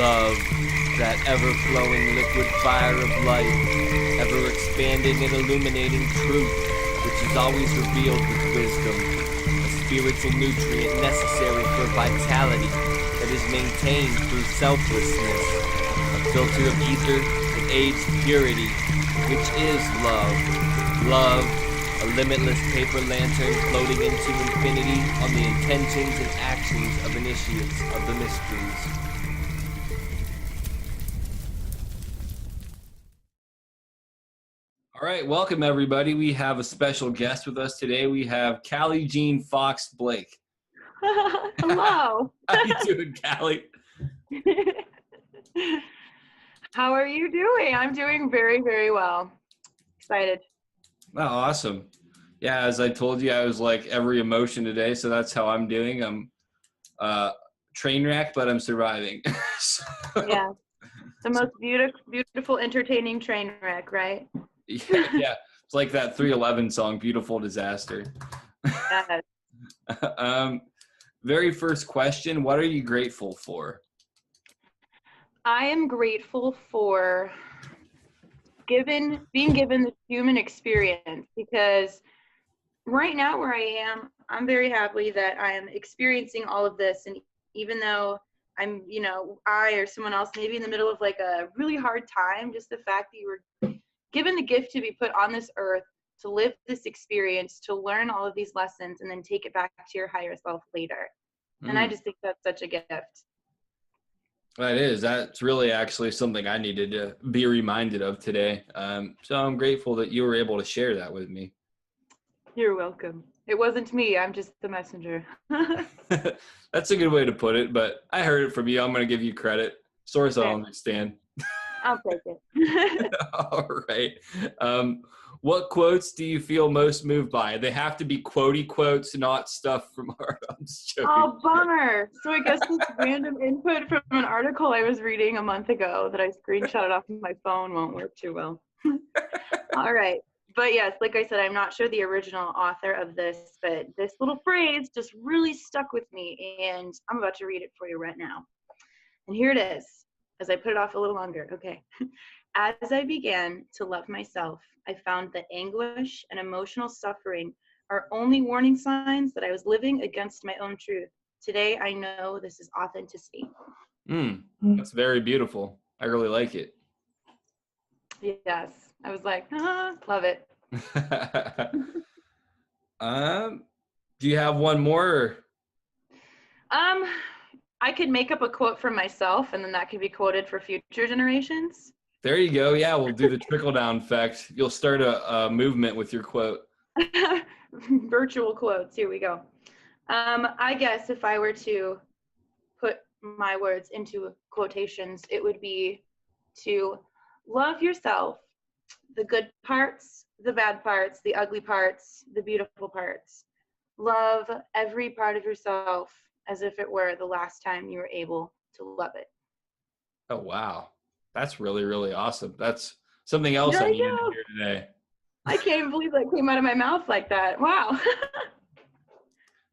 Love, that ever-flowing liquid fire of light, ever-expanding and illuminating truth, which is always revealed with wisdom, a spiritual nutrient necessary for vitality that is maintained through selflessness, a filter of ether that aids purity, which is love. Love, a limitless paper lantern floating into infinity on the intentions and actions of initiates of the mysteries. All right, welcome everybody. We have a special guest with us today. We have Cali Jean Blake. Hello. How you doing, Cali? How are you doing? I'm doing very, very well. Excited. Oh, awesome. Yeah, as I told you, I was like every emotion today, so that's how I'm doing. I'm train wreck, but I'm surviving. So, yeah. The most beautiful, entertaining train wreck, right? Yeah. It's like that 311 song, Beautiful Disaster. Yes. Very first question, what are you grateful for? I am grateful for being given the human experience, because right now where I am, I'm very happy that I am experiencing all of this. And even though I'm, I or someone else maybe in the middle of like a really hard time, just the fact that you were given the gift to be put on this earth, to live this experience, to learn all of these lessons, and then take it back to your higher self later. And I just think that's such a gift. That is. That's really actually something I needed to be reminded of today. So I'm grateful that you were able to share that with me. You're welcome. It wasn't me. I'm just the messenger. That's a good way to put it, but I heard it from you. I'm going to give you credit. Source I'll understand. I'll take it. All right. What quotes do you feel most moved by? They have to be quotey quotes, not stuff from art. I'm just joking. Oh, bummer. So I guess this random input from an article I was reading a month ago that I screenshotted off of my phone won't work too well. All right. But yes, like I said, I'm not sure the original author of this, but this little phrase just really stuck with me, and I'm about to read it for you right now. And here it is, as I put it off a little longer. Okay. As I began to love myself, I found that anguish and emotional suffering are only warning signs that I was living against my own truth. Today, I know this is authenticity. That's very beautiful. I really like it. Yes. I was like, love it. Do you have one more? I could make up a quote for myself, and then that could be quoted for future generations. There you go. Yeah, we'll do the trickle-down effect. You'll start a movement with your quote. Virtual quotes. Here we go. I guess if I were to put my words into quotations, it would be to love yourself, the good parts, the bad parts, the ugly parts, the beautiful parts. Love every part of yourself as if it were the last time you were able to love it. Oh, wow. That's really, really awesome. That's something else I needed to hear today. I can't even believe that came out of my mouth like that. Wow.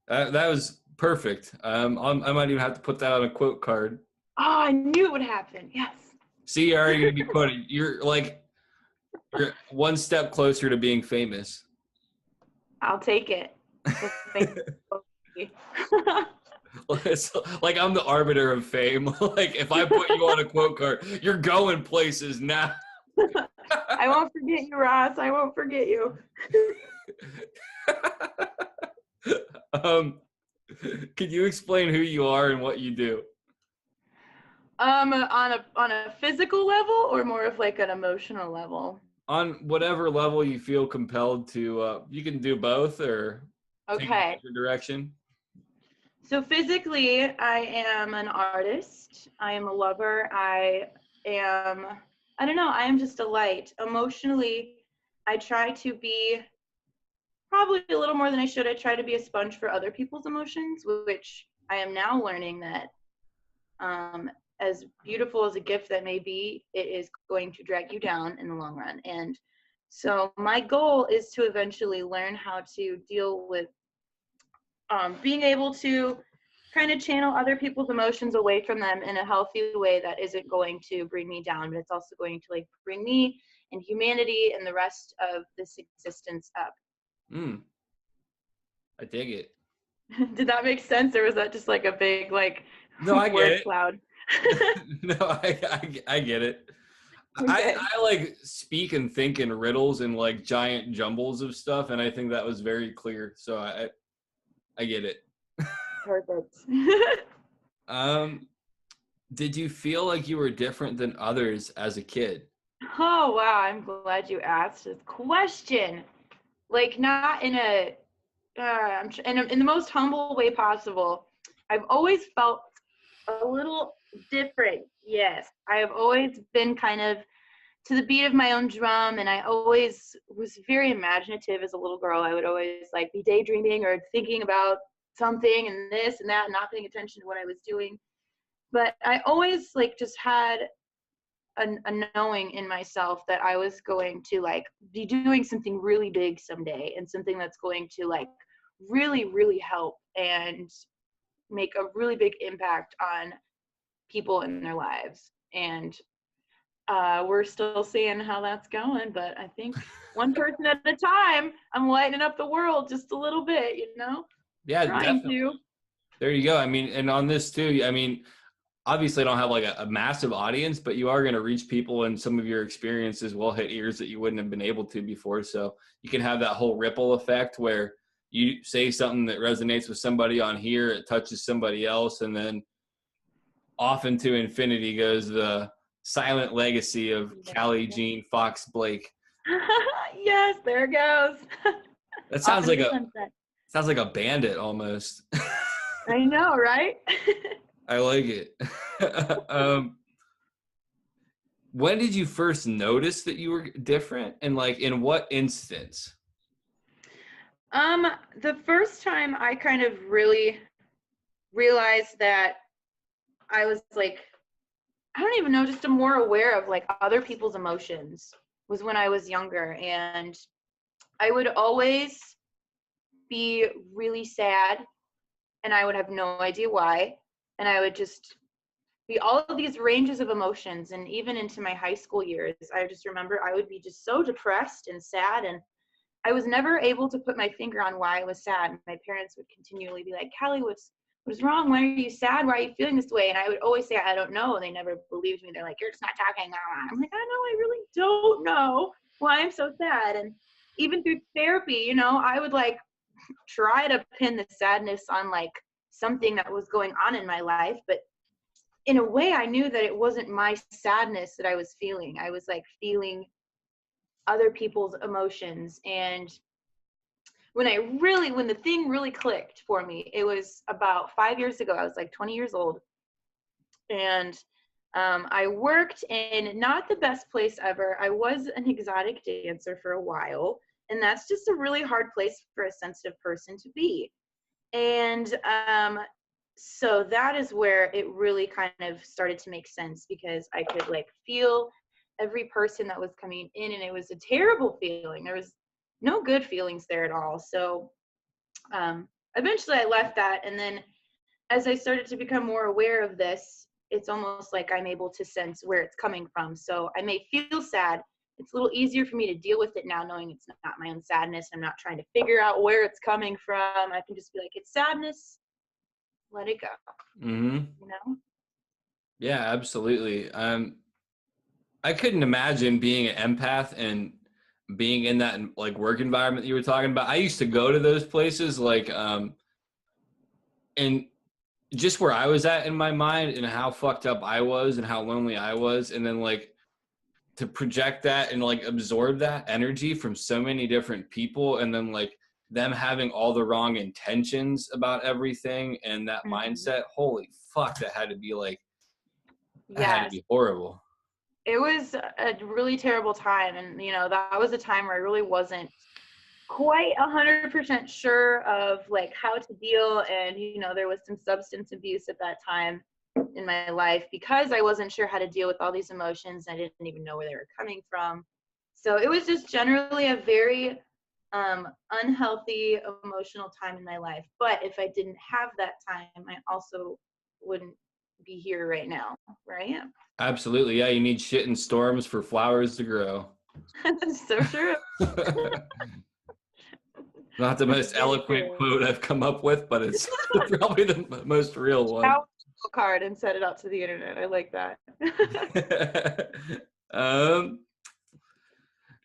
That was perfect. I might even have to put that on a quote card. Oh, I knew it would happen. Yes. See, you're already going to be quoted. You're one step closer to being famous. I'll take it. It's like I'm the arbiter of fame. Like if I put you on a quote card, you're going places now. I won't forget you, Ross. I won't forget you. Can you explain who you are and what you do? On a physical level, or more of like an emotional level? On whatever level you feel compelled to. You can do both, or take a different direction. So physically, I am an artist. I am a lover. I am just a light. Emotionally, I try to be probably a little more than I should. I try to be a sponge for other people's emotions, which I am now learning that as beautiful as a gift that may be, it is going to drag you down in the long run. And so my goal is to eventually learn how to deal with being able to kind of channel other people's emotions away from them in a healthy way that isn't going to bring me down, but it's also going to like bring me and humanity and the rest of this existence up. I dig it. Did that make sense, or was that just like a big like No, I get word it. cloud? No, I get it. Okay. I like speak and think in riddles and like giant jumbles of stuff, and I think that was very clear. So I get it. Perfect. Did you feel like you were different than others as a kid? Oh wow, I'm glad you asked this question. Like not in a in the most humble way possible. I've always felt a little different. Yes, I have always been kind of to the beat of my own drum, and I always was very imaginative as a little girl. I would always like be daydreaming or thinking about something and this and that, and not paying attention to what I was doing. But I always like just had a knowing in myself that I was going to like be doing something really big someday, and something that's going to like really, really help and make a really big impact on people in their lives. And we're still seeing how that's going, but I think one person at a time, I'm lighting up the world just a little bit, you know? Yeah, Trying definitely. to. There you go. I mean, and on this too, I mean, obviously I don't have like a massive audience, but you are going to reach people, and some of your experiences will hit ears that you wouldn't have been able to before. So you can have that whole ripple effect where you say something that resonates with somebody on here, it touches somebody else, and then off into infinity goes the silent legacy of Cali Jean Blake. Yes, there it goes. That Off sounds into like sunset. sounds like a bandit almost. I know, right? I like it. When did you first notice that you were different, and like in what instance? The first time I kind of really realized that I was like, I don't even know, just more aware of like other people's emotions was when I was younger. And I would always be really sad, and I would have no idea why. And I would just be all of these ranges of emotions. And even into my high school years, I just remember I would be just so depressed and sad. And I was never able to put my finger on why I was sad. My parents would continually be like, Callie, what's wrong? Why are you sad? Why are you feeling this way? And I would always say, I don't know. And they never believed me. They're like, you're just not talking. I'm like, I know, I really don't know why I'm so sad. And even through therapy, you know, I would like try to pin the sadness on like something that was going on in my life. But in a way, I knew that it wasn't my sadness that I was feeling. I was like feeling other people's emotions. And when the thing really clicked for me, it was about 5 years ago. I was like 20 years old, and I worked in not the best place ever. I was an exotic dancer for a while, and that's just a really hard place for a sensitive person to be. And so that is where it really kind of started to make sense, because I could like feel every person that was coming in, and it was a terrible feeling. There was no good feelings there at all. So eventually I left that, and then as I started to become more aware of this, it's almost like I'm able to sense where it's coming from. So I may feel sad. It's a little easier for me to deal with it now, knowing it's not my own sadness. I'm not trying to figure out where it's coming from. I can just be like, it's sadness. Let it go. Mm-hmm. You know? Yeah, absolutely. I couldn't imagine being an empath and being in that like work environment that you were talking about. I used to go to those places like and just where I was at in my mind and how fucked up I was and how lonely I was, and then like to project that and like absorb that energy from so many different people, and then like them having all the wrong intentions about everything and that mindset. Holy fuck, that had to be like that had to Yes. be horrible. It was a really terrible time. And, you know, that was a time where I really wasn't quite 100% sure of like how to deal. And, you know, there was some substance abuse at that time in my life because I wasn't sure how to deal with all these emotions. I didn't even know where they were coming from. So it was just generally a very unhealthy emotional time in my life. But if I didn't have that time, I also wouldn't be here right now where I am. Absolutely. Yeah, you need shit and storms for flowers to grow. So true. Not the most eloquent quote I've come up with, but it's probably the most real one. Card and set it out to the internet. I like that.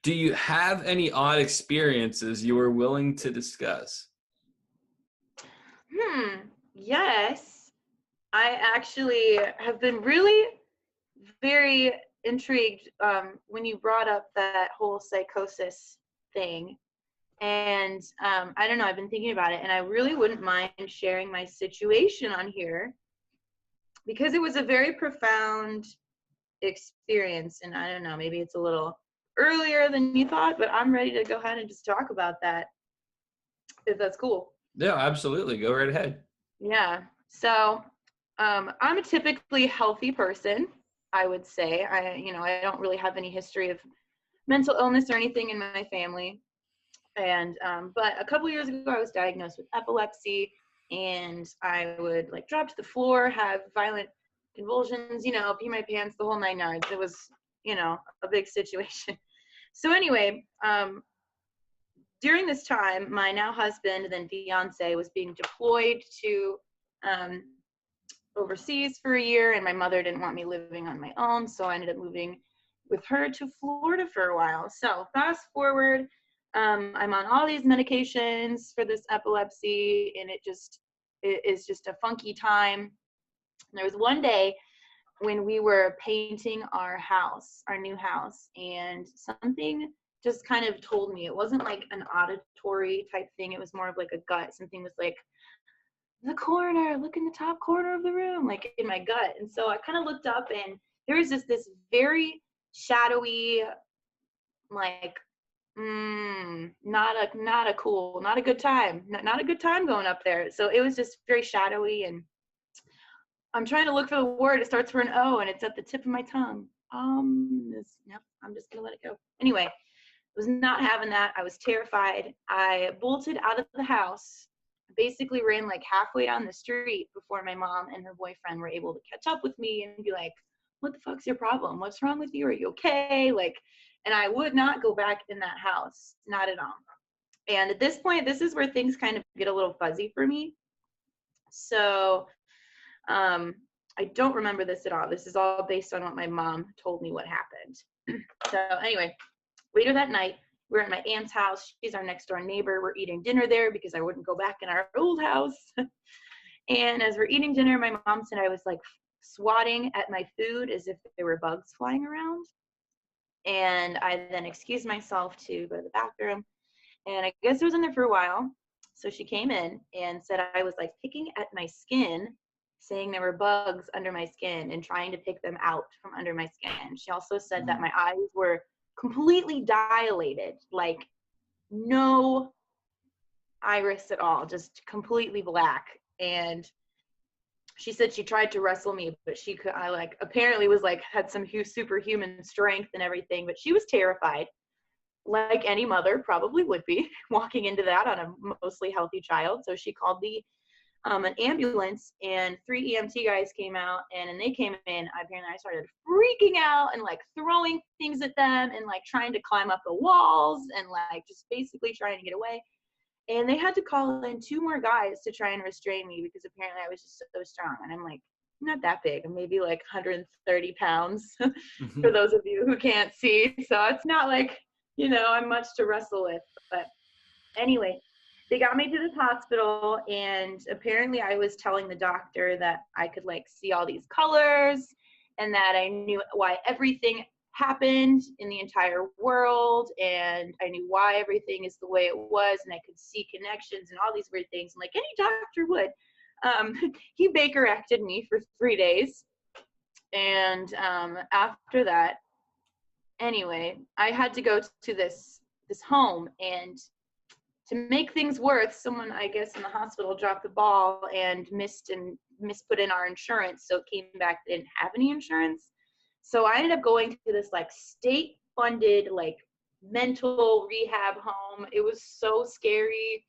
Do you have any odd experiences you are willing to discuss? Yes. I actually have been really very intrigued when you brought up that whole psychosis thing. And I don't know, I've been thinking about it, and I really wouldn't mind sharing my situation on here because it was a very profound experience. And I don't know, maybe it's a little earlier than you thought, but I'm ready to go ahead and just talk about that, if that's cool. Yeah, absolutely. Go right ahead. Yeah. So I'm a typically healthy person, I would say. I don't really have any history of mental illness or anything in my family. And but a couple years ago, I was diagnosed with epilepsy, and I would like drop to the floor, have violent convulsions, pee my pants, the whole nine yards. It was, a big situation. So anyway, during this time, my now husband, then fiance, was being deployed to overseas for a year, and my mother didn't want me living on my own, so I ended up moving with her to Florida for a while. So fast forward, I'm on all these medications for this epilepsy, and it is just a funky time. And there was one day when we were painting our house, our new house, and something just kind of told me. It wasn't like an auditory type thing. It was more of like a gut. Something was like, the corner, look in the top corner of the room, like in my gut. And so I kind of looked up, and there was just this very shadowy, like, not a good time, not a good time going up there. So it was just very shadowy, and I'm trying to look for the word. It starts for an O, and it's at the tip of my tongue. Nope, I'm just gonna let it go. Anyway, was not having that. I was terrified. I bolted out of the house, basically ran like halfway down the street before my mom and her boyfriend were able to catch up with me and be like, what the fuck's your problem? What's wrong with you? Are you okay? Like, and I would not go back in that house, not at all. And at this point, this is where things kind of get a little fuzzy for me. So I don't remember this at all. This is all based on what my mom told me what happened. So anyway, later that night, we're at my aunt's house. She's our next door neighbor. We're eating dinner there because I wouldn't go back in our old house. And as we're eating dinner, my mom said I was like swatting at my food as if there were bugs flying around. And I then excused myself to go to the bathroom. And I guess I was in there for a while. So she came in and said I was like picking at my skin, saying there were bugs under my skin and trying to pick them out from under my skin. She also said that my eyes were completely dilated, like no iris at all, just completely black. And she said she tried to wrestle me, but I like apparently was like had some superhuman strength and everything, but she was terrified, like any mother probably would be walking into that on a mostly healthy child. So she called an ambulance, and 3 EMT guys came out, and they came in. Apparently I started freaking out and like throwing things at them and like trying to climb up the walls and like just basically trying to get away. And they had to call in 2 more guys to try and restrain me because apparently I was just so strong. And I'm like, I'm not that big. I'm maybe like 130 pounds for those of you who can't see. So it's not like, I'm much to wrestle with. But anyway, they got me to this hospital, and apparently I was telling the doctor that I could like see all these colors and that I knew why everything happened in the entire world, and I knew why everything is the way it was, and I could see connections and all these weird things, and like any doctor would. He Baker acted me for 3 days, and after that, anyway, I had to go to this home, and to make things worse, someone, I guess, in the hospital dropped the ball and misput in our insurance, so it came back they didn't have any insurance. So I ended up going to this like state-funded like mental rehab home. It was so scary.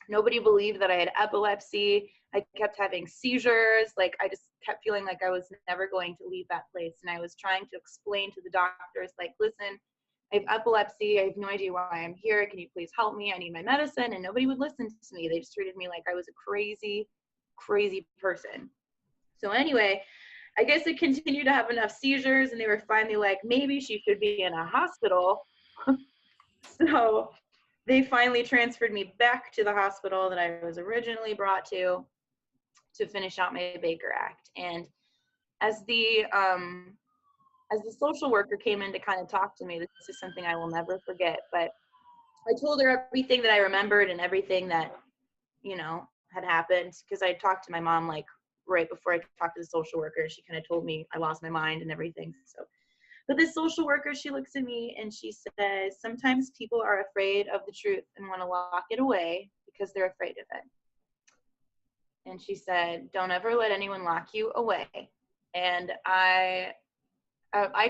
Nobody believed that I had epilepsy. I kept having seizures. Like, I just kept feeling like I was never going to leave that place. And I was trying to explain to the doctors, like, listen, I have epilepsy. I have no idea why I'm here. Can you please help me? I need my medicine. And nobody would listen to me. They just treated me like I was a crazy, crazy person. So anyway, I guess I continued to have enough seizures, and they were finally like, maybe she should be in a hospital. So they finally transferred me back to the hospital that I was originally brought to finish out my Baker Act. And as the social worker came in to kind of talk to me, this is something I will never forget, but I told her everything that I remembered and everything that, you know, had happened, because I talked to my mom like right before I talked to the social worker. She kind of told me I lost my mind and everything. So, but this social worker, she looks at me and she says, sometimes people are afraid of the truth and want to lock it away because they're afraid of it. And she said, don't ever let anyone lock you away. And I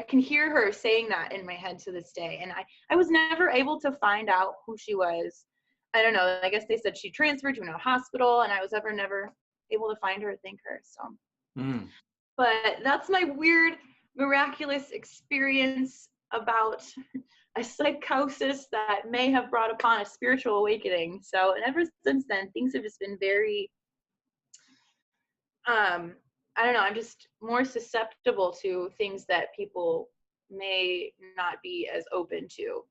can hear her saying that in my head to this day. And I was never able to find out who she was. I don't know. I guess they said she transferred to a hospital, and I was never able to find her or thank her. So, But that's my weird, miraculous experience about a psychosis that may have brought upon a spiritual awakening. So, and ever since then, things have just been very, I don't know, I'm just more susceptible to things that people may not be as open to,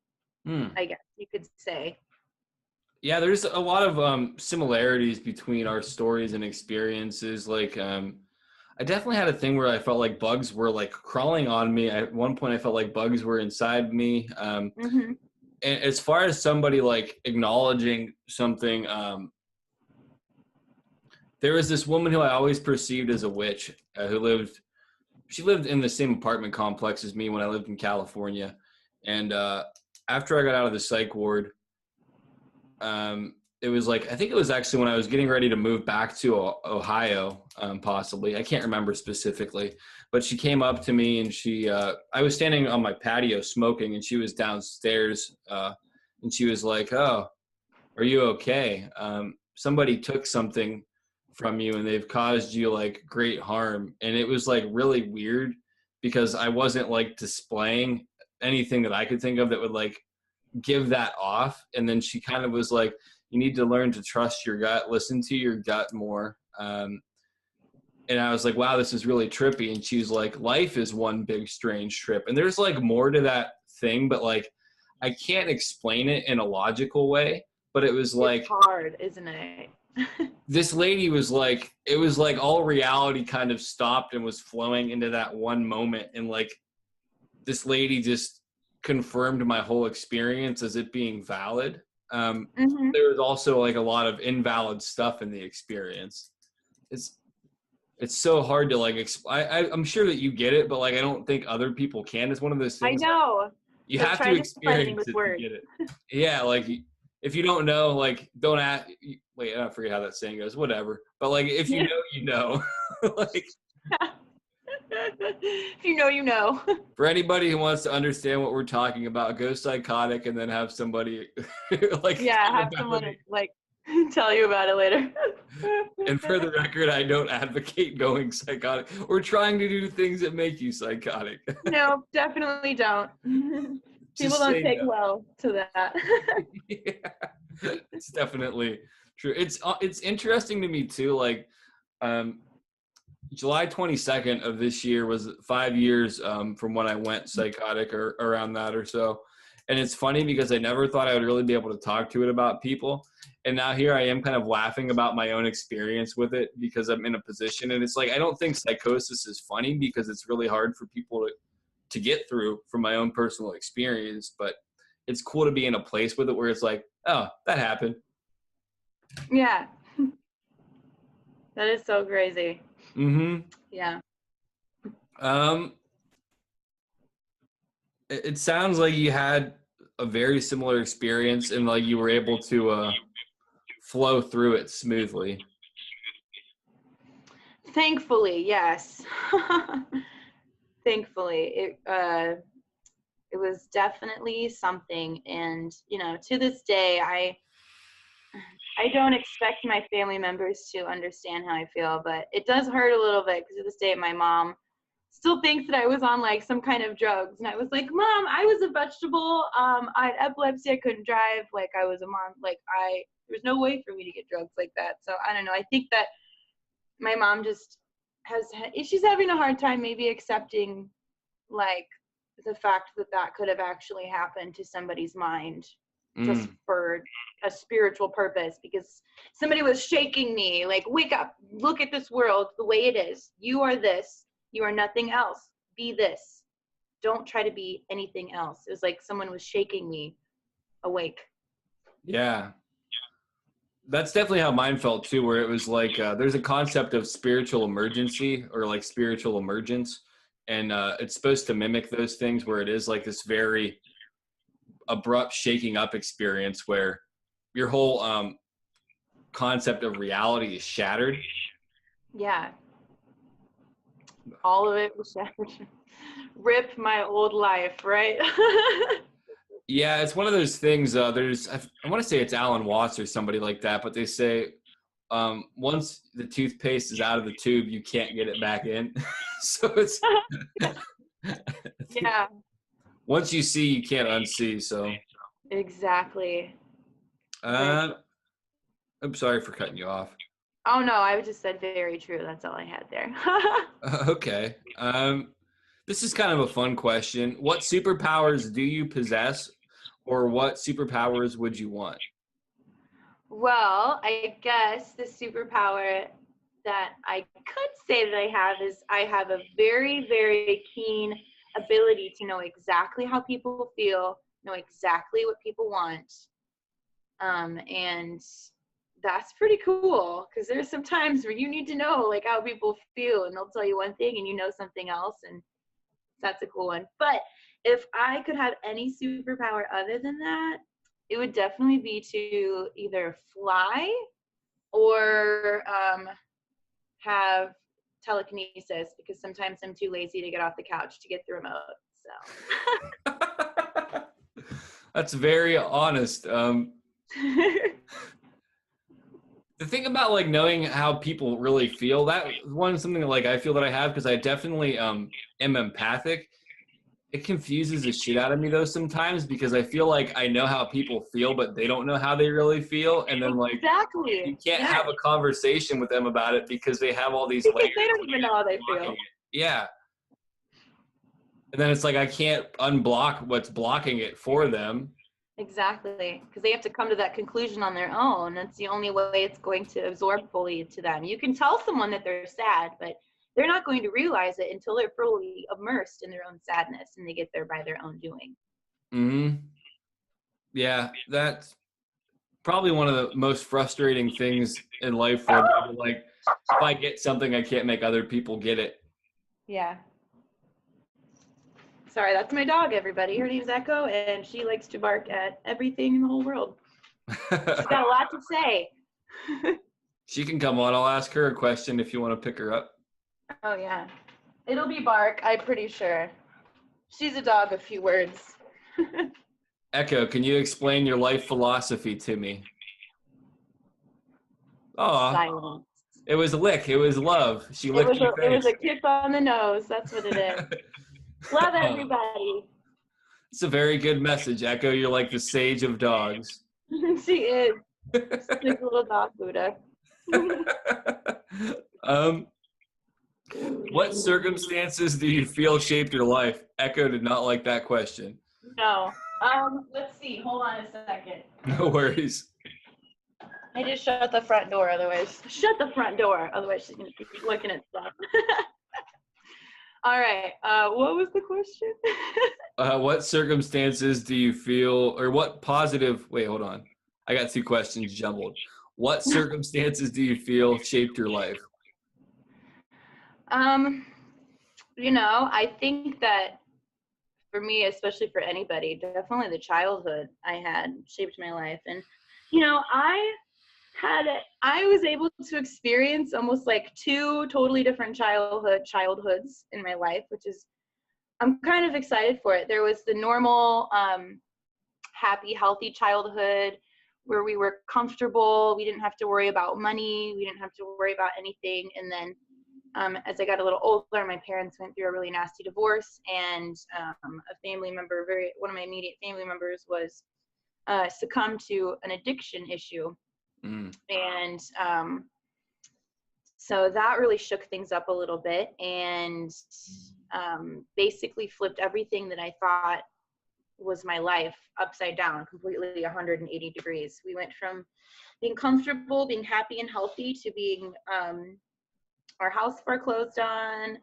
I guess you could say. Yeah, there's a lot of similarities between our stories and experiences. Like, I definitely had a thing where I felt like bugs were like crawling on me. At one point, I felt like bugs were inside me. And as far as somebody like acknowledging something, there was this woman who I always perceived as a witch she lived in the same apartment complex as me when I lived in California. And after I got out of the psych ward, it was like, I think it was actually when I was getting ready to move back to Ohio, possibly. I can't remember specifically, but she came up to me and I was standing on my patio smoking, and she was downstairs, and she was like, oh, are you okay? Somebody took something from you and they've caused you like great harm. And it was like really weird because I wasn't like displaying anything that I could think of that would like give that off. And then she kind of was like, you need to learn to trust your gut, listen to your gut more. And I was like, wow, this is really trippy. And she was like, life is one big strange trip. And there's like more to that thing, but like I can't explain it in a logical way. But it was like, it's hard, isn't it? This lady was like, it was like all reality kind of stopped and was flowing into that one moment. And like this lady just confirmed my whole experience as it being valid. There was also like a lot of invalid stuff in the experience. It's so hard to like I'm sure that you get it, but like I don't think other people can. It's one of those things I know. You have to experience it to get it. Yeah, like if you don't know, like don't ask. Wait, I forget how that saying goes. Whatever. But like if you know, you know. Like if you know, you know. For anybody who wants to understand what we're talking about, go psychotic and then have somebody like have someone like tell you about it later. And for the record, I don't advocate going psychotic. We're trying to do things that make you psychotic. No, definitely don't. People don't take well to that. Yeah, it's definitely true. It's interesting to me too. Like, July 22nd of this year was 5 years from when I went psychotic, or around that or so. And it's funny because I never thought I would really be able to talk to it about people. And now here I am kind of laughing about my own experience with it because I'm in a position. And it's like, I don't think psychosis is funny because it's really hard for people to get through from my own personal experience. But it's cool to be in a place with it where it's like, oh, that happened. Yeah. That is so crazy. Yeah. It sounds like you had a very similar experience and like you were able to flow through it smoothly. Thankfully, yes. Thankfully, it It was definitely something. And, you know, to this day, I don't expect my family members to understand how I feel, but it does hurt a little bit because to this day, my mom still thinks that I was on like some kind of drugs. And I was like, Mom, I was a vegetable. I had epilepsy. I couldn't drive. Like I was a mom. Like there was no way for me to get drugs like that. So I don't know. I think that my mom just she's having a hard time maybe accepting like the fact that that could have actually happened to somebody's mind just for a spiritual purpose, because somebody was shaking me like, wake up, look at this world the way it is. You are this. You are nothing else. Be this. Don't try to be anything else. It was like someone was shaking me awake. Yeah. That's definitely how mine felt too, where it was like there's a concept of spiritual emergency or like spiritual emergence. And it's supposed to mimic those things where it is like this very abrupt shaking up experience where your whole concept of reality is shattered. Yeah. All of it was shattered. Rip my old life, right? Yeah, it's one of those things. I want to say it's Alan Watts or somebody like that, but they say once the toothpaste is out of the tube, you can't get it back in. So it's yeah. Once you see, you can't unsee. So exactly. I'm sorry for cutting you off. Oh no, I just said very true. That's all I had there. Okay. This is kind of a fun question. What superpowers do you possess, or what superpowers would you want? Well, I guess the superpower that I could say that I have is I have a very, very keen ability to know exactly how people feel, know exactly what people want. And that's pretty cool, because there's some times where you need to know like how people feel, and they'll tell you one thing and you know something else, and that's a cool one. But if I could have any superpower other than that, it would definitely be to either fly or have telekinesis, because sometimes I'm too lazy to get off the couch to get the remote. So That's very honest. The thing about like knowing how people really feel, that one something that, like I feel that I have, because I definitely am empathic. It confuses the shit out of me though sometimes, because I feel like I know how people feel, but they don't know how they really feel, and then like exactly, you can't have a conversation with them about it because they have all these layers. They don't even know how they feel. Yeah. And then it's like I can't unblock what's blocking it for them. Exactly, because they have to come to that conclusion on their own. That's the only way it's going to absorb fully to them. You can tell someone that they're sad, but they're not going to realize it until they're fully immersed in their own sadness and they get there by their own doing. Yeah, that's probably one of the most frustrating things in life for me. Like, if I get something, I can't make other people get it. Yeah. Sorry, that's my dog, everybody. Her name's Echo, and she likes to bark at everything in the whole world. She's got a lot to say. She can come on. I'll ask her a question if you want to pick her up. Oh, yeah. It'll be bark, I'm pretty sure. She's a dog of few words. Echo, can you explain your life philosophy to me? Oh, silence. It was a lick. It was love. She licked your face. It was a kiss on the nose. That's what it is. Love everybody. It's a very good message, Echo. You're like the sage of dogs. She is. She's like a little dog Buddha. What circumstances do you feel shaped your life? Echo did not like that question. No. Let's see. Hold on a second. No worries. I just shut the front door, otherwise. Shut the front door, otherwise she's gonna keep looking at stuff. All right. What was the question? What circumstances do you feel, or what positive? Wait, hold on. I got two questions jumbled. What circumstances do you feel shaped your life? You know, I think that for me, especially for anybody, definitely the childhood I had shaped my life. And, you know, I was able to experience almost like two totally different childhoods in my life, which is I'm kind of excited for it. There was the normal, happy, healthy childhood where we were comfortable. We didn't have to worry about money. We didn't have to worry about anything. And then as I got a little older, my parents went through a really nasty divorce, and a family member, one of my immediate family members, was succumbed to an addiction issue. And so that really shook things up a little bit, and basically flipped everything that I thought was my life upside down, completely 180 degrees. We went from being comfortable, being happy and healthy, to being our house foreclosed on,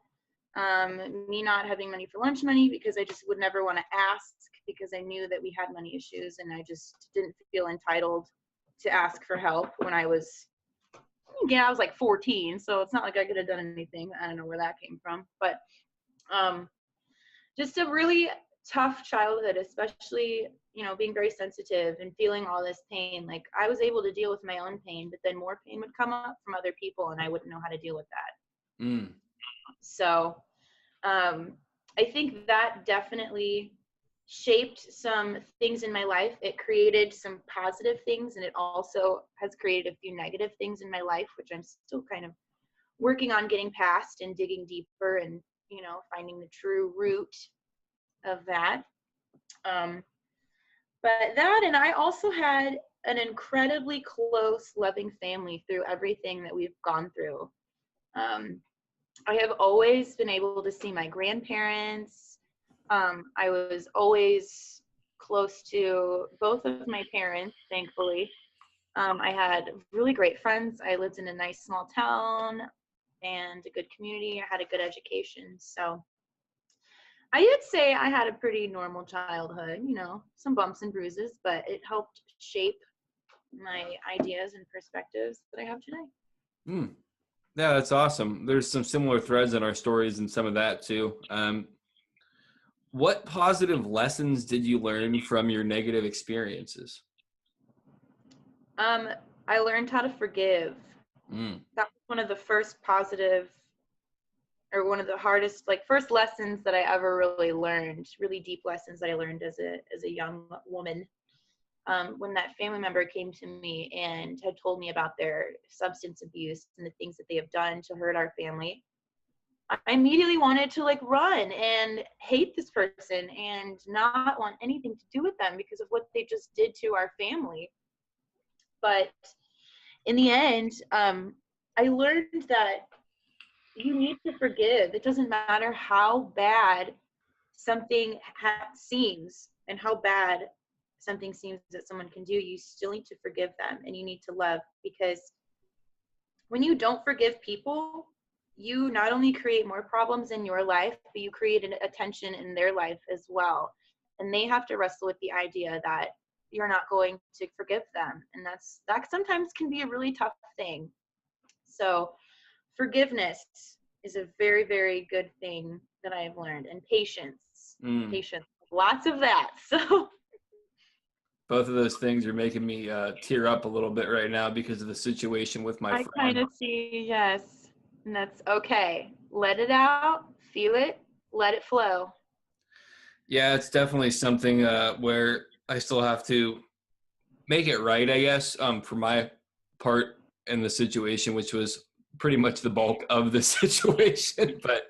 me not having money for lunch money because I just would never want to ask, because I knew that we had money issues, and I just didn't feel entitled to ask for help when I was like 14, so it's not like I could have done anything. I don't know where that came from, but just a really tough childhood, especially, being very sensitive and feeling all this pain. Like, I was able to deal with my own pain, but then more pain would come up from other people, and I wouldn't know how to deal with that. So I think that definitely shaped some things in my life. It created some positive things, and it also has created a few negative things in my life, which I'm still kind of working on getting past and digging deeper and, finding the true root of that. But that, and I also had an incredibly close, loving family through everything that we've gone through. I have always been able to see my grandparents. I was always close to both of my parents, thankfully. I had really great friends. I lived in a nice small town and a good community. I had a good education. So I would say I had a pretty normal childhood, some bumps and bruises, but it helped shape my ideas and perspectives that I have today. Yeah, that's awesome. There's some similar threads in our stories and some of that too. What positive lessons did you learn from your negative experiences? I learned how to forgive. That was one of the first positive, or one of the hardest, first lessons that I ever really learned, really deep lessons that I learned as a young woman. When that family member came to me and had told me about their substance abuse and the things that they have done to hurt our family, I immediately wanted to run and hate this person and not want anything to do with them because of what they just did to our family. But in the end, I learned that you need to forgive. It doesn't matter how bad something seems and how bad something seems that someone can do, you still need to forgive them, and you need to love, because when you don't forgive people, you not only create more problems in your life, but you create a tension in their life as well. And they have to wrestle with the idea that you're not going to forgive them. And that sometimes can be a really tough thing. So forgiveness is a very, very good thing that I have learned. And patience, lots of that. So both of those things are making me tear up a little bit right now because of the situation with my friend. I kind of see, yes. And that's okay. Let it out, feel it, let it flow. Yeah, it's definitely something where I still have to make it right, I guess, for my part in the situation, which was pretty much the bulk of the situation, but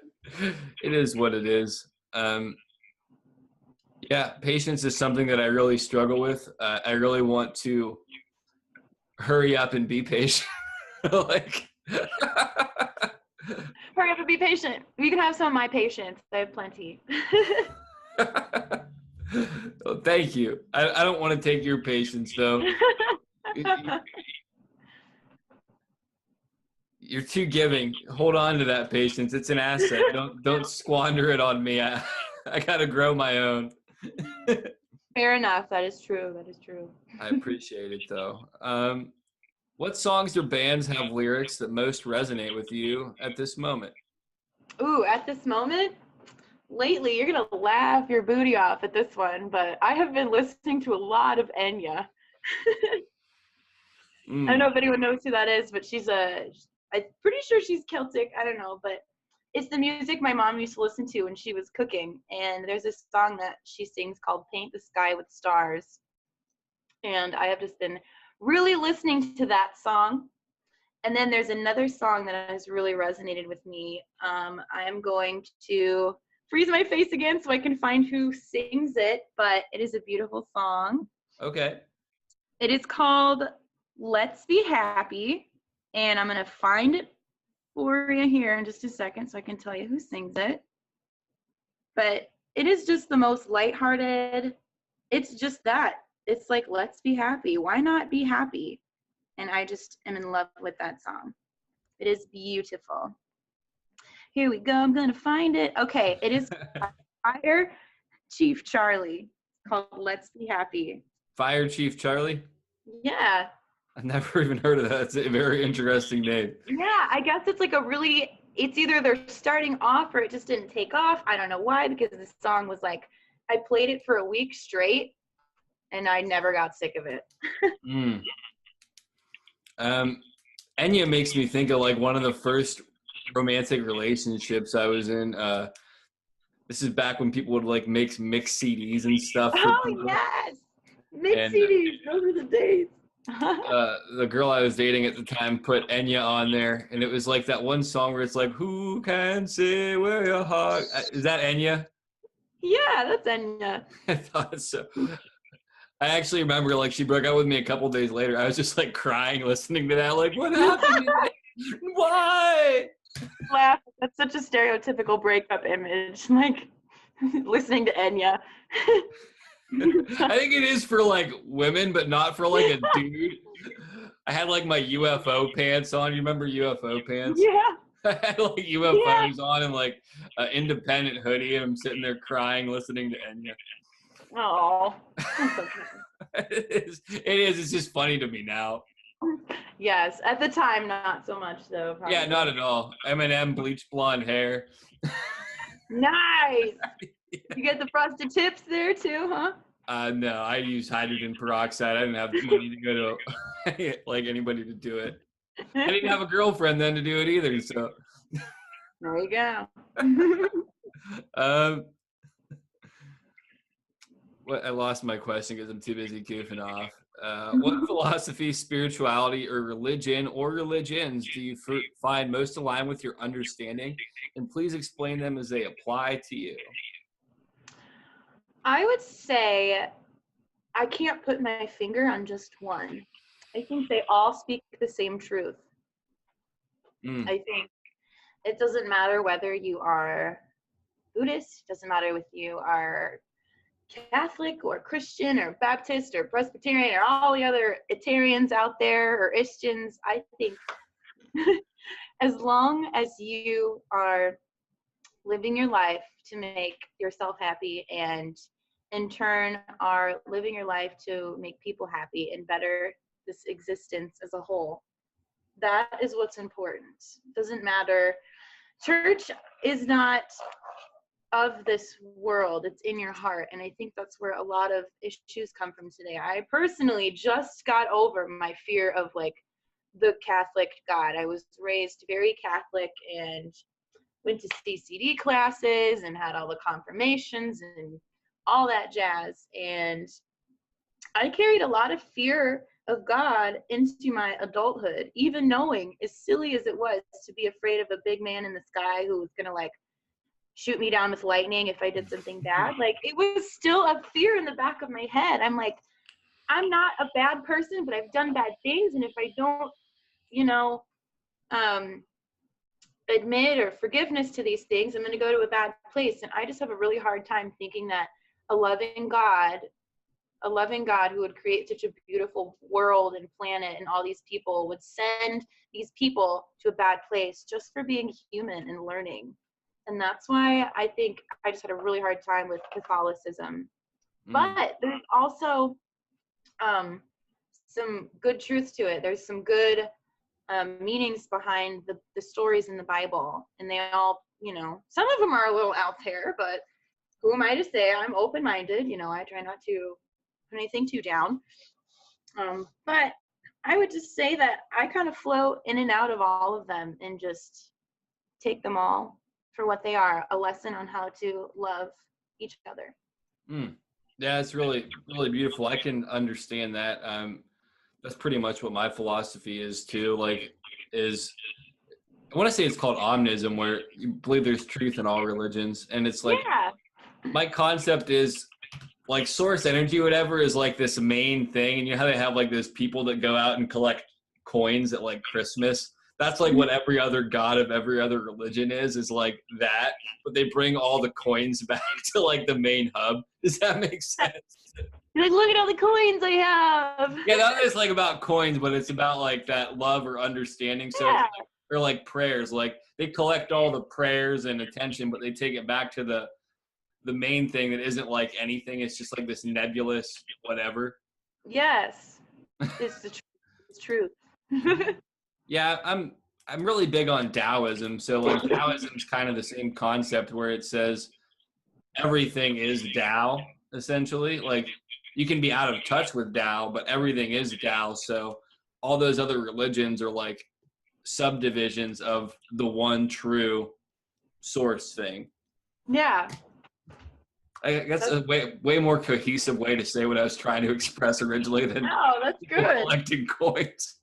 it is what it is. Yeah, patience is something that I really struggle with. I really want to hurry up and be patient. Hurry up and be patient. You can have some of my patience. I have plenty. Well, thank you. I don't want to take your patience, though. You're too giving. Hold on to that patience. It's an asset. Don't squander it on me. I got to grow my own. Fair enough. That is true. That is true. I appreciate it, though. What songs or bands have lyrics that most resonate with you at this moment? Ooh, at this moment? Lately, you're going to laugh your booty off at this one, but I have been listening to a lot of Enya. I don't know if anyone knows who that is, but I'm pretty sure she's Celtic. I don't know, but it's the music my mom used to listen to when she was cooking. And there's this song that she sings called Paint the Sky with Stars. And I have just been really listening to that song. And then there's another song that has really resonated with me. I am going to freeze my face again so I can find who sings it, but it is a beautiful song. Okay. It is called Let's Be Happy, and I'm going to find it for you here in just a second so I can tell you who sings it. But it is just the most lighthearted. It's just that. It's like, let's be happy. Why not be happy? And I just am in love with that song. It is beautiful. Here we go. I'm going to find it. Okay, it is Fire Chief Charlie, called Let's Be Happy. Fire Chief Charlie? Yeah. I've never even heard of that. It's a very interesting name. Yeah, I guess it's like it's either they're starting off or it just didn't take off. I don't know why, because this song was like, I played it for a week straight and I never got sick of it. Enya makes me think of like one of the first romantic relationships I was in. This is back when people would like make mix CDs and stuff. Oh, yes. Mix CDs. Those were the days. The girl I was dating at the time put Enya on there, and it was like that one song where it's like, who can say where your heart? Is that Enya? Yeah, that's Enya. I thought so. I actually remember like she broke up with me a couple days later. I was just like crying listening to that. Like, what happened? Why? Laugh. That's such a stereotypical breakup image. Like listening to Enya. I think it is for like women, but not for like a dude. I had like my UFO pants on. You remember UFO pants? Yeah. I had like UFOs on and like an independent hoodie, and I'm sitting there crying listening to Enya. Oh. It is. It's just funny to me now. Yes, at the time, not so much though. Probably. Yeah, not at all. Eminem, bleach blonde hair. Nice. You get the frosted tips there too, huh? No, I use hydrogen peroxide. I didn't have the money to go to like anybody to do it. I didn't have a girlfriend then to do it either. So there you go. I lost my question because I'm too busy goofing off. What philosophy, spirituality, or religion or religions do you find most aligned with your understanding? And please explain them as they apply to you. I would say I can't put my finger on just one. I think they all speak the same truth. I think it doesn't matter whether you are Buddhist, doesn't matter if you are Catholic or Christian or Baptist or Presbyterian or all the other Itarians out there or Ishtians. I think as long as you are living your life to make yourself happy and in turn are living your life to make people happy and better this existence as a whole, that is what's important. It doesn't matter. Church is not of this world. It's in your heart. And I think that's where a lot of issues come from today. I personally just got over my fear of like the Catholic God. I was raised very Catholic and went to CCD classes and had all the confirmations and all that jazz. And I carried a lot of fear of God into my adulthood, even knowing, as silly as it was, to be afraid of a big man in the sky who was going to like shoot me down with lightning if I did something bad. Like, it was still a fear in the back of my head. I'm like, I'm not a bad person, but I've done bad things. And if I don't, admit or forgiveness to these things, I'm going to go to a bad place. And I just have a really hard time thinking that a loving God who would create such a beautiful world and planet and all these people would send these people to a bad place just for being human and learning. And that's why I think I just had a really hard time with Catholicism. But there's also some good truth to it. There's some good meanings behind the stories in the Bible. And they all, some of them are a little out there, but who am I to say? I'm open-minded. I try not to put anything too down. But I would just say that I kind of flow in and out of all of them and just take them all for what they are, a lesson on how to love each other. Yeah, it's really, really beautiful. I can understand that. That's pretty much what my philosophy is too. Like, I want to say it's called omnism, where you believe there's truth in all religions, and it's like Yeah. my concept is like source energy, or whatever, is like this main thing, and you know how they have like those people that go out and collect coins at like Christmas. That's like what every other god of every other religion is like that, but they bring all the coins back to like the main hub. Does that make sense? You're like, look at all the coins I have. Yeah, that is like about coins, but it's about like that love or understanding. So, Yeah. or like prayers, like they collect all the prayers and attention, but they take it back to the main thing that isn't like anything. It's just like this nebulous whatever. Yes. It's the truth. It's truth. Yeah, I'm really big on Taoism. So like Taoism's kind of the same concept where it says everything is Tao, essentially. Like you can be out of touch with Tao, but everything is Tao. So all those other religions are like subdivisions of the one true source thing. Yeah. I guess a way more cohesive way to say what I was trying to express originally than No, that's good. collecting coins.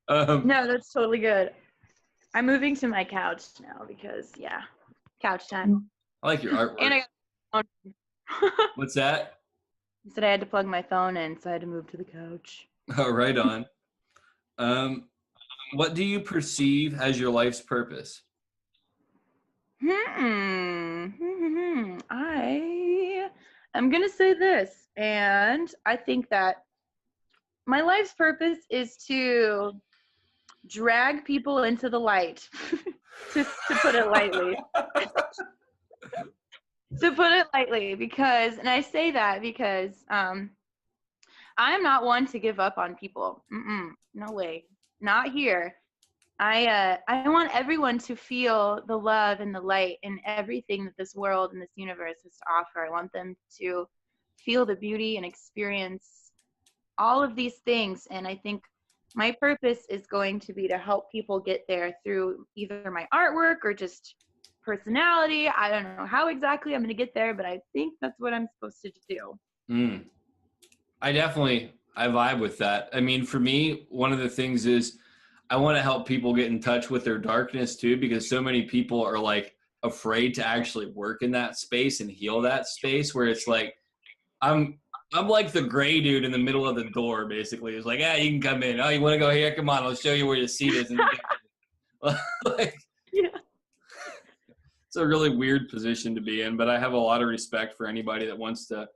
No, that's totally good. I'm moving to my couch now because, yeah, couch time. I like your artwork. And I What's that? said I had to plug my phone in, so I had to move to the couch. Oh, right on. What do you perceive as your life's purpose? I am going to say this, and I think that my life's purpose is to drag people into the light, to put it lightly. To put it lightly, because, and I say that because I'm not one to give up on people. No way. Not here. I want everyone to feel the love and the light in everything that this world and this universe has to offer. I want them to feel the beauty and experience all of these things. And I think my purpose is going to be to help people get there through either my artwork or just personality. I don't know how exactly I'm going to get there, but I think that's what I'm supposed to do. I vibe with that. I mean, for me, one of the things is I want to help people get in touch with their darkness too, because so many people are like afraid to actually work in that space and heal that space, where it's like, I'm like the gray dude in the middle of the door, basically. It's like, yeah, you can come in. Oh, you want to go here? Come on, I'll show you where your seat is. Like, Yeah. It's a really weird position to be in, but I have a lot of respect for anybody that wants to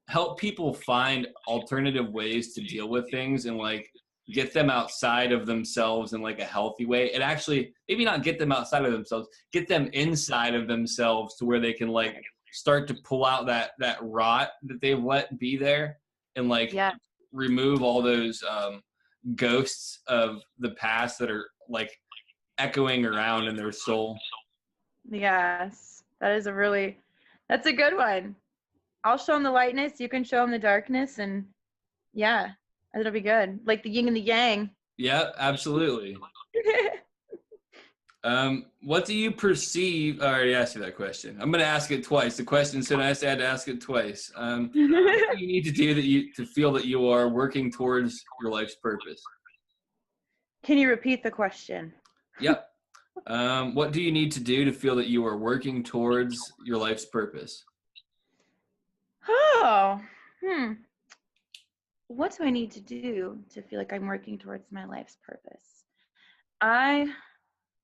help people find alternative ways to deal with things and like get them outside of themselves in like a healthy way. And actually, maybe not get them outside of themselves, get them inside of themselves to where they can like start to pull out that rot that they've let be there and like remove all those ghosts of the past that are like echoing around in their soul. Yes, that's a good one. I'll show them the lightness, you can show them the darkness, and yeah, it'll be good. Like the yin and the yang. Yeah, absolutely. What do you perceive? I already asked you that question. I'm going to ask it twice. The question said I had to ask it twice. What do you need to do to feel that you are working towards your life's purpose? Can you repeat the question? Yep. What do you need to do to feel that you are working towards your life's purpose? Oh, what do I need to do to feel like I'm working towards my life's purpose? I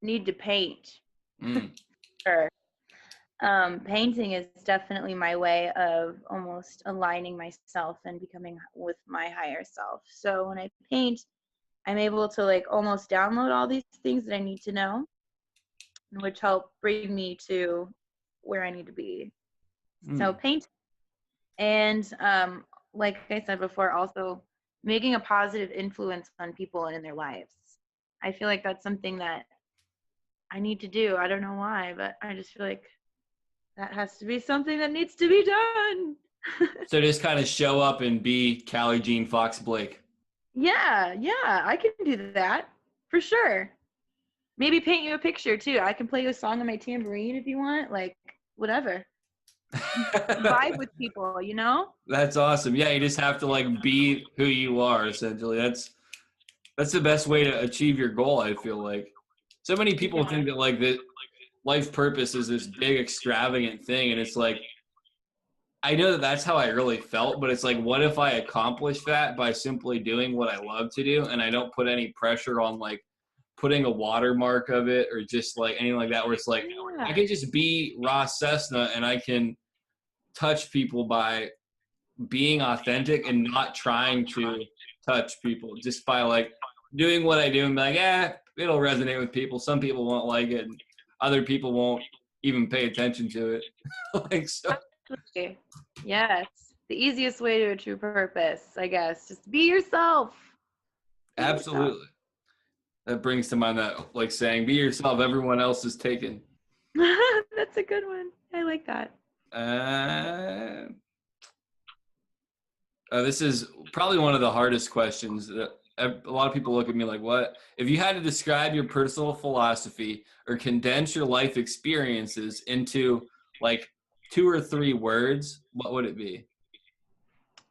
need to paint. Sure. Painting is definitely my way of almost aligning myself and becoming with my higher self. So when I paint, I'm able to like almost download all these things that I need to know, which help bring me to where I need to be. So paint. And like I said before, also making a positive influence on people and in their lives. I feel like that's something that I need to do. I don't know why, but I just feel like that has to be something that needs to be done. So just kind of show up and be Cali Jean Blake. Yeah, I can do that for sure. Maybe paint you a picture too. I can play you a song on my tambourine if you want, like whatever. Vibe with people, you know? That's awesome. Yeah, you just have to like be who you are essentially. That's the best way to achieve your goal, I feel like. So many people think that like that life purpose is this big extravagant thing, and it's like I know that that's how I really felt, but it's like what if I accomplish that by simply doing what I love to do, and I don't put any pressure on like putting a watermark of it or just like anything like that, where it's like I can just be Ross Cessna and I can touch people by being authentic and not trying to touch people, just by like doing what I do and be like, yeah, it'll resonate with people. Some people won't like it, and other people won't even pay attention to it. Like so. Absolutely. Yes. The easiest way to a true purpose, I guess. Just be yourself. Be Absolutely. yourself. That brings to mind that like saying, be yourself, everyone else is taken. That's a good one. I like that. This is probably one of the hardest questions. That a lot of people look at me like, what? If you had to describe your personal philosophy or condense your life experiences into like 2 or 3 words, what would it be?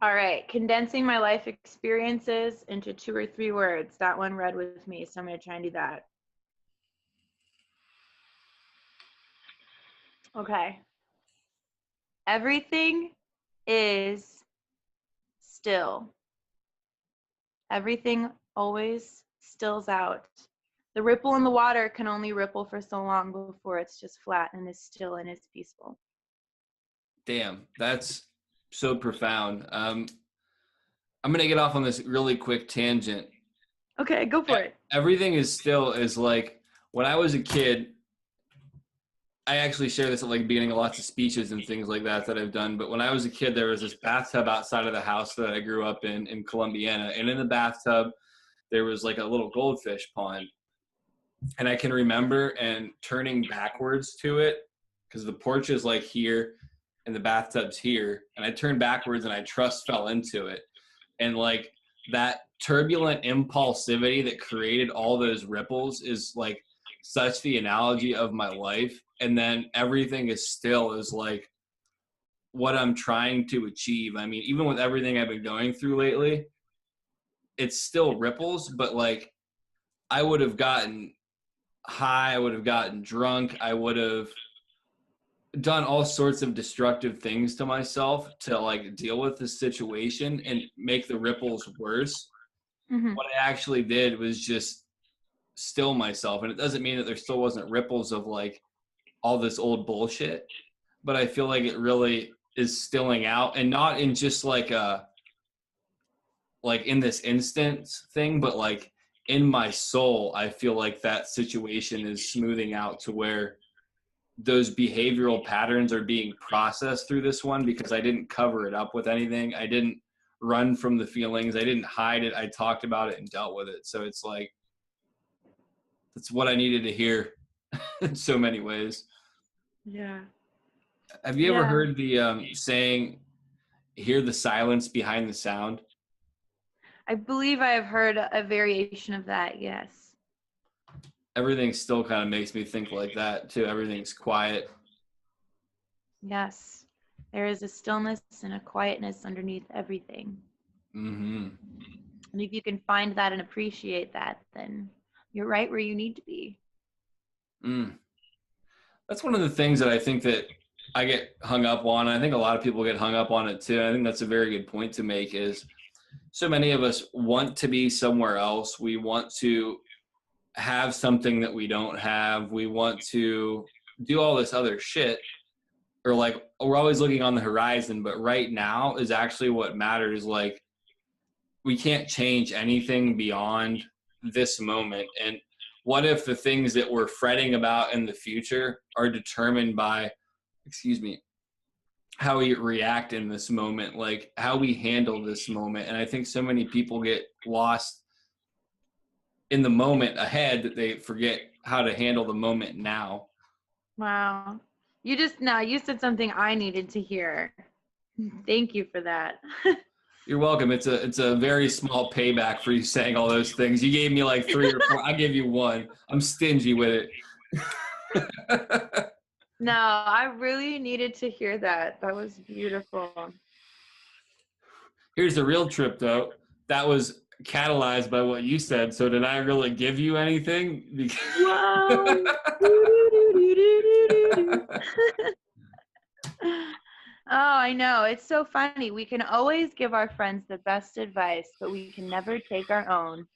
All right. Condensing my life experiences into 2 or 3 words. That one read with me, so I'm going to try and do that. Okay. Everything is still. Everything always stills out. The ripple in the water can only ripple for so long before it's just flat and is still and is peaceful. Damn, that's so profound. I'm going to get off on this really quick tangent. Okay, go for it. Everything is still is like when I was a kid, I actually share this at like beginning of lots of speeches and things like that I've done. But when I was a kid, there was this bathtub outside of the house that I grew up in Columbiana. And in the bathtub, there was like a little goldfish pond. And I can remember and turning backwards to it because the porch is like here and the bathtub's here. And I turned backwards and I trust fell into it. And like that turbulent impulsivity that created all those ripples is like such the analogy of my life. And then everything is still is like what I'm trying to achieve. I mean, even with everything I've been going through lately, it's still ripples, but like I would have gotten high, I would have gotten drunk, I would have done all sorts of destructive things to myself to like deal with the situation and make the ripples worse. Mm-hmm. What I actually did was just still myself. And it doesn't mean that there still wasn't ripples of like all this old bullshit, but I feel like it really is stilling out, and not in just like a like in this instance thing, but like in my soul, I feel like that situation is smoothing out to where those behavioral patterns are being processed through this one, because I didn't cover it up with anything. I didn't run from the feelings. I didn't hide it. I talked about it and dealt with it. So it's like, that's what I needed to hear in so many ways. Yeah. Have you ever heard the saying, hear the silence behind the sound? I believe I have heard a variation of that, yes. Everything still kind of makes me think like that too. Everything's quiet. Yes. There is a stillness and a quietness underneath everything. Mm-hmm. And if you can find that and appreciate that, then you're right where you need to be. That's one of the things that I think that I get hung up on. I think a lot of people get hung up on it too. I think that's a very good point to make, is so many of us want to be somewhere else. We want to have something that we don't have. We want to do all this other shit, or like we're always looking on the horizon, but right now is actually what matters. Like we can't change anything beyond this moment. And what if the things that we're fretting about in the future are determined by, how we react in this moment, like how we handle this moment. And I think so many people get lost in the moment ahead that they forget how to handle the moment now. Wow. You said something I needed to hear. Thank you for that. You're welcome. It's a very small payback for you saying all those things. You gave me like 3 or 4. I gave you 1. I'm stingy with it. No, I really needed to hear that. That was beautiful. Here's the real trip, though. That was catalyzed by what you said. So did I really give you anything? Wow. Oh, I know. It's so funny. We can always give our friends the best advice, but we can never take our own.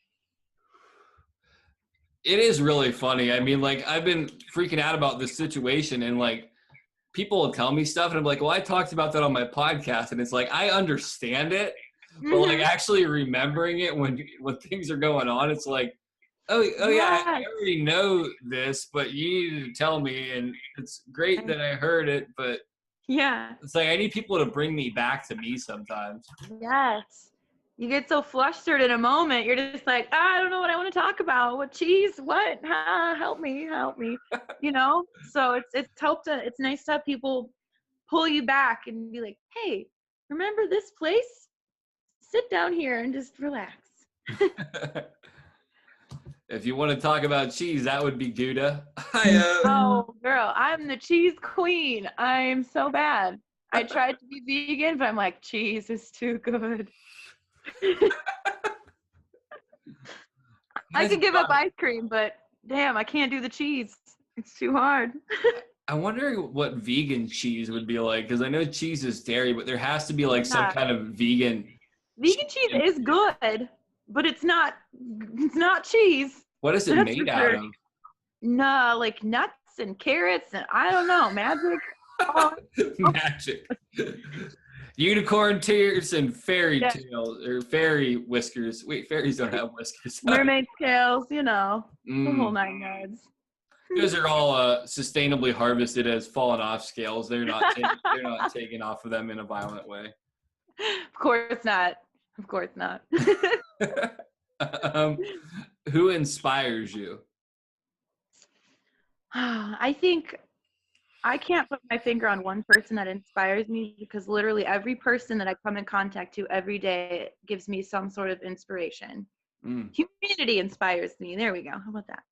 It is really funny. I mean, like, I've been freaking out about this situation, and like, people will tell me stuff, and I'm like, well, I talked about that on my podcast, and it's like, I understand it, but like actually remembering it when things are going on, it's like, oh yeah, I already know this, but you need to tell me, and it's great that I heard it, but yeah, it's like I need people to bring me back to me sometimes. yes. You get so flustered in a moment, you're just like, I don't know what I want to talk about. What cheese? What? Help me. You know? So it's nice to have people pull you back and be like, hey, remember this place? Sit down here and just relax. If you want to talk about cheese, that would be Gouda. Oh, girl, I'm the cheese queen. I'm so bad. I tried to be vegan, but I'm like, cheese is too good. I can give up ice cream, but damn, I can't do the cheese. It's too hard. I wonder what vegan cheese would be like, because I know cheese is dairy, but there has to be like some kind of vegan. Vegan cheese is good, but it's not cheese. What is it made out of? No, like nuts and carrots and I don't know, magic. Magic. Unicorn tears and fairy tails or fairy whiskers. Wait, fairies don't have whiskers. Mermaid scales, you know, the whole 9 yards. Those are all sustainably harvested as fallen off scales. They're not taken off of them in a violent way. Of course not. Of course not. Who inspires you? I think I can't put my finger on one person that inspires me because literally every person that I come in contact to every day gives me some sort of inspiration. Humanity inspires me. There we go. How about that?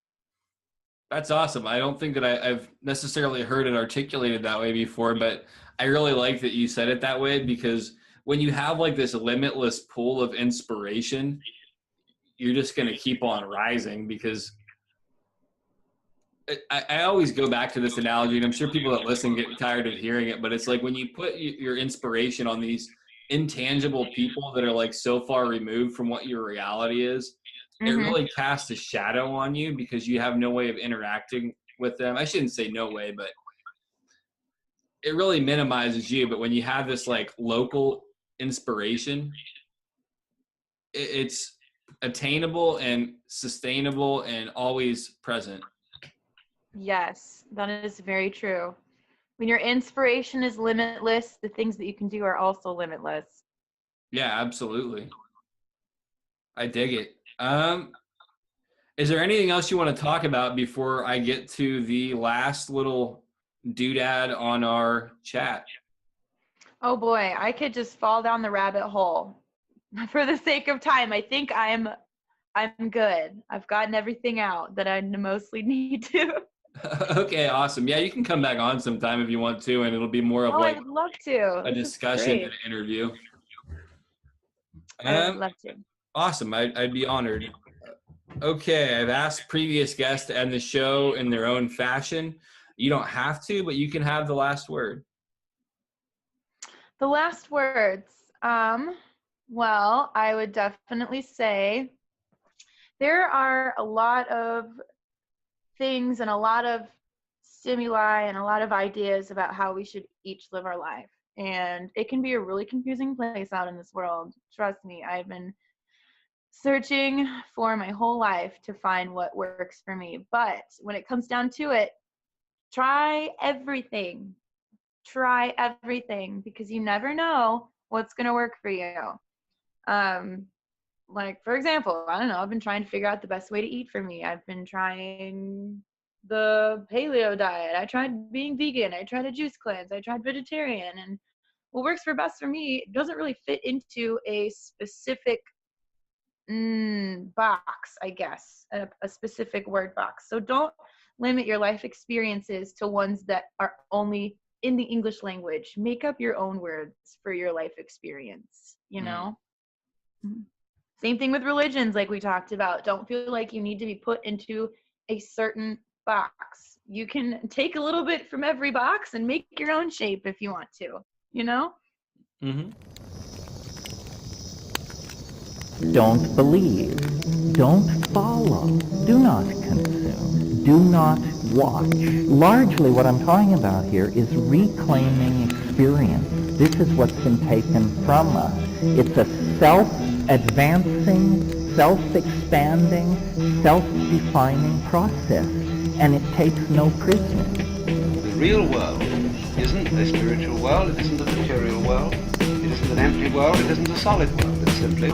That's awesome. I don't think that I've necessarily heard it articulated that way before, but I really like that you said it that way, because when you have like this limitless pool of inspiration, you're just going to keep on rising. Because I always go back to this analogy, and I'm sure people that listen get tired of hearing it, but it's like when you put your inspiration on these intangible people that are like so far removed from what your reality is, it really casts a shadow on you because you have no way of interacting with them. I shouldn't say no way, but it really minimizes you. But when you have this like local inspiration, it's attainable and sustainable and always present. Yes, that is very true. When your inspiration is limitless, the things that you can do are also limitless. Yeah, absolutely. I dig it. Is there anything else you want to talk about before I get to the last little doodad on our chat? Oh boy, I could just fall down the rabbit hole. For the sake of time, I think I'm good. I've gotten everything out that I mostly need to. Okay, awesome. Yeah, you can come back on sometime if you want to, and it'll be more of like I'd love to. a discussion and an interview. I'd love to. Awesome. I'd be honored. Okay, I've asked previous guests to end the show in their own fashion. You don't have to, but you can have the last word. The last words. Well, I would definitely say there are a lot of things and a lot of stimuli and a lot of ideas about how we should each live our life. And it can be a really confusing place out in this world. Trust me, I've been searching for my whole life to find what works for me. But when it comes down to it, try everything. Try everything, because you never know what's going to work for you. Like, for example, I don't know, I've been trying to figure out the best way to eat for me. I've been trying the paleo diet. I tried being vegan. I tried a juice cleanse. I tried vegetarian. And what works for best for me doesn't really fit into a specific box, I guess, a specific word box. So don't limit your life experiences to ones that are only in the English language. Make up your own words for your life experience, you know? Same thing with religions, like we talked about. Don't feel like you need to be put into a certain box. You can take a little bit from every box and make your own shape if you want to, you know? Don't believe. Don't follow. Do not consume. Do not watch. Largely what I'm talking about here is reclaiming experience. This is what's been taken from us. It's a self-advancing, self-expanding, self-defining process, and it takes no prisoners. The real world isn't a spiritual world, it isn't a material world, it isn't an empty world, it isn't a solid world. It's simply